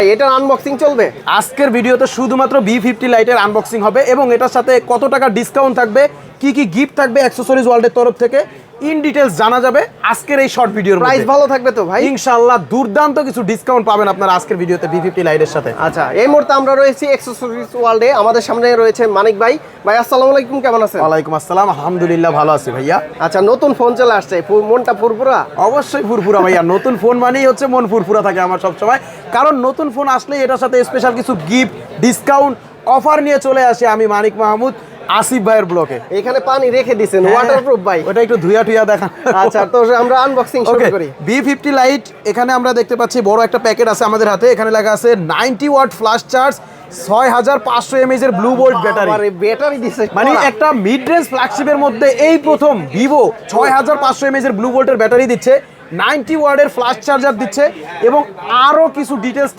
এটার আনবক্সিং চলবে আজকের ভিডিওতে শুধুমাত্র B50 লাইটের আনবক্সিং হবে এবং এটার সাথে কত টাকা ডিসকাউন্ট থাকবে, কি কি গিফট থাকবে অ্যাকসেসরিজ ওয়ার্ল্ডের তরফ থেকে ইন ডিটেইলস জানা যাবে আজকের এই শর্ট ভিডিওর প্রাইস মধ্যে। ভালো থাকবে তো ভাই? ইনশাআল্লাহ দুর্দান্ত কিছু ডিসকাউন্ট পাবেন আপনারা আজকের ভিডিওতে B50 লাইটের সাথে। আচ্ছা, এই মুহূর্তে আমরা রয়েছি অ্যাকসেসরিজ ওয়ার্ল্ডে। আমাদের সামনে রয়েছে মানিক ভাই। ভাই আসসালামু আলাইকুম, কেমন আছেন? ওয়ালাইকুম আসসালাম, আলহামদুলিল্লাহ ভালো আছি ভাইয়া। আচ্ছা, নতুন ফোন চলে আসছে, মনটা ফুরফুরা? অবশ্যই ফুরফুরা ভাইয়া, নতুন ফোন মানেই হচ্ছে মন ফুরফুরা থাকে আমার সবসময়, কারণ নতুন ফোন আসলে এটার সাথে স্পেশাল কিছু গিফট ডিসকাউন্ট অফার নিয়ে চলে আসে আমি মানিক মাহমুদ আসিফ ভাইয়ের ব্লকে। এখানে পানি রেখে দিয়েছেন, ওয়াটারপ্রুফ ভাই। ওটা একটু ধুইয়া টুইয়া দেখান। আচ্ছা, তো আমরা আনবক্সিং শুরু করি। B50 লাইট, এখানে আমরা দেখতে পাচ্ছি বড় একটা প্যাকেট আছে আমাদের হাতে। এখানে লেখা আছে 90 ওয়াট ফ্ল্যাশ চার্জ, 6500 mAh এর ব্লু ভোল্ট ব্যাটারি। আরে ব্যাটারি দিছে, মানে একটা মিড রেঞ্জ ফ্ল্যাগশিপের মধ্যে এই প্রথম ভিভো 6500 mAh এর ব্লু ভোল্টের ব্যাটারি দিচ্ছে, 90 ওয়াটের ফ্ল্যাশ চার্জার দিচ্ছে এবং আরো কিছু ডিটেইলস